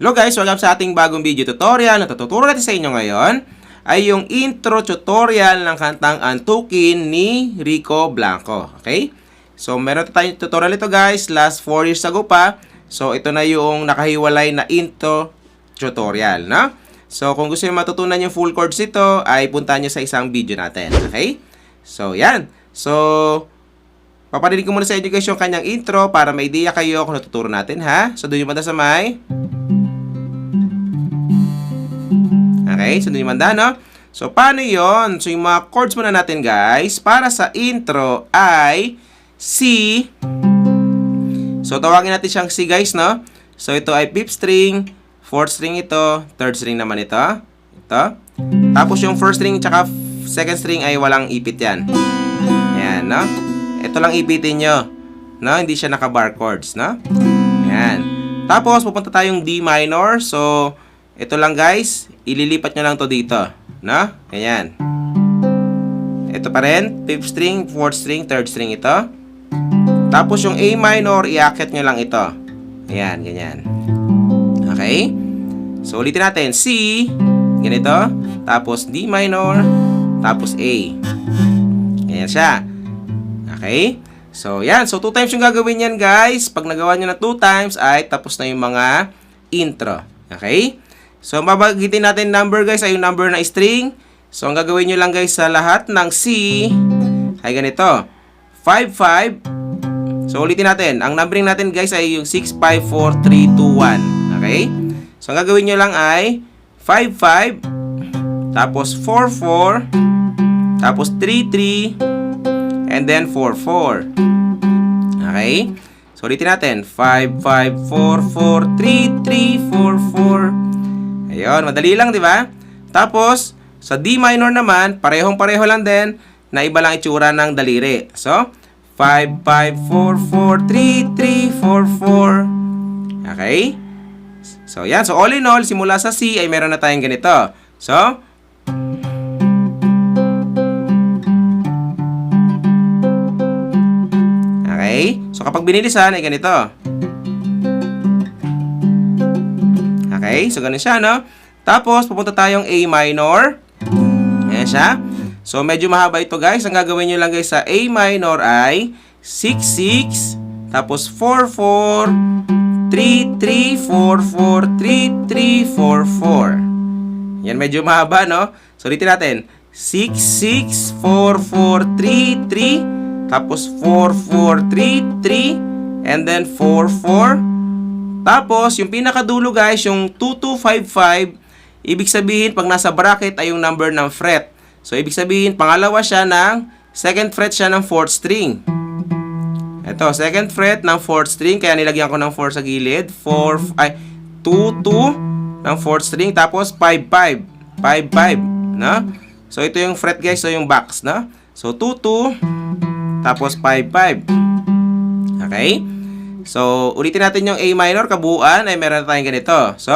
Hello guys, welcome sa ating bagong video tutorial. Na tututuro natin sa inyo ngayon ay yung intro tutorial ng kantang Antukin ni Rico Blanco. Okay? So meron tayong tutorial ito guys, last 4 years ago pa. So ito na yung nakahiwalay na intro tutorial, no? So kung gusto niyo matutunan yung full chords ito, ay puntahan niyo sa isang video natin. Okay? So yan. So paparinig ko muna sa inyo guys yung kanyang intro para may idea kayo kung natuturo natin, ha? So doon yung banda sa may. Okay, so doon yung banda, no? So paano yon? So yung mga chords muna natin guys para sa intro ay C. So tawagin natin siyang C guys, no? So ito ay 5th string, 4th string ito, 3rd string naman ito. Ito. Tapos yung 1st string tsaka 2nd string ay walang ipit yan. Ayan, no? Ito lang ipitin nyo, no? Hindi siya naka-bar chords, no? Ayan. Tapos pupunta tayong D minor. So ito lang guys, ililipat nyo lang to dito, no? Ayan. Ito pa rin, 5th string, 4th string, 3rd string ito. Tapos yung A minor, iakyat nyo lang ito. Ayan, ganyan. Okay? So ulitin natin, C, ganito. Tapos D minor, tapos A. Ganyan siya. Okay? So yan, so 2 times yung gagawin yan guys. Pag nagawa nyo na 2 times, ay tapos na yung mga intro. Okay? So, mabagitin natin number guys ay yung number na string. So, ang gagawin nyo lang guys sa lahat ng C ay ganito. 5, 5. So, ulitin natin. Ang numbering natin guys ay yung 6, 5, 4, 3, 2, 1. Okay? So, ang gagawin nyo lang ay 5, 5. Tapos 4, 4. Tapos 3, 3. And then 4, 4. Okay? So, ulitin natin. 5, 5, 4, 4, 3, 3, 4, 4. Ayun, madali lang, di ba? Tapos, sa D minor naman, parehong-pareho lang din, na iba lang itsura ng daliri. So, 5, 5, 4, 4, 3, 3, 4, 4. Okay? So, yan. So, all in all, simula sa C, ay meron na tayong ganito. So, okay? So, kapag binilisan, ay ganito. Okay, so ganun siya, no? Tapos, pupunta tayong A minor. Ayan siya. So, medyo mahaba ito, guys. Ang gagawin nyo lang, guys, sa A minor ay 6, 6. Tapos, 4, 4. 3, 3, 4, 4. 3, 3, 4, 4. Yan, medyo mahaba, no? So, ulitin natin. 6, 6, 4, 4, 3, 3. Tapos, 4, 4, 3, 3. And then, 4, 4. Tapos, yung pinakadulo guys, yung 2255, ibig sabihin, pag nasa bracket ay yung number ng fret. So, ibig sabihin, pangalawa siya ng, 2nd fret siya ng 4th string. Ito, 2nd fret ng 4th string, kaya nilagyan ko ng 4 sa gilid. 2, 2 ng 4th string, tapos 5, 5. 5, 5, no? So, ito yung fret guys, so yung box, no? So, 2, 2, tapos 5, 5. Okay? So, ulitin natin yung A minor, kabuuan, ay meron tayong ganito. So,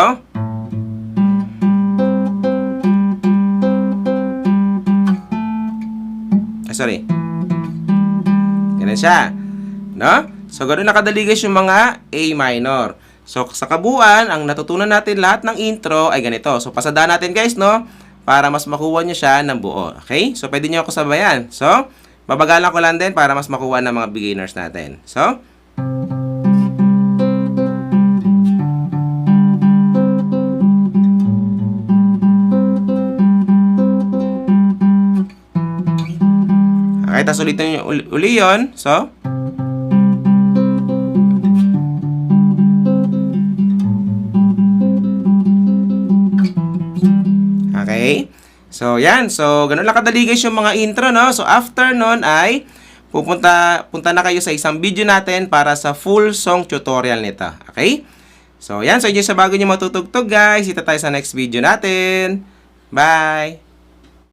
sorry. Ganun siya. No? So, ganun nakadali guys yung mga A minor. So, sa kabuuan, ang natutunan natin lahat ng intro ay ganito. So, pasadaan natin guys, no? Para mas makuha nyo siya ng buo. Okay? So, pwede nyo ako sabayan. So, babagalan ko lang din para mas makuha ng mga beginners natin. So, okay, tapos ulitin nyo uli yun. So, okay. So, yan. So, ganun lang kadali guys yung mga intro, no? So, after nun ay punta na kayo sa isang video natin para sa full song tutorial nito. Okay? So, yan. So, yun sa bago nyo matutugtog guys. Kita tayo sa next video natin. Bye!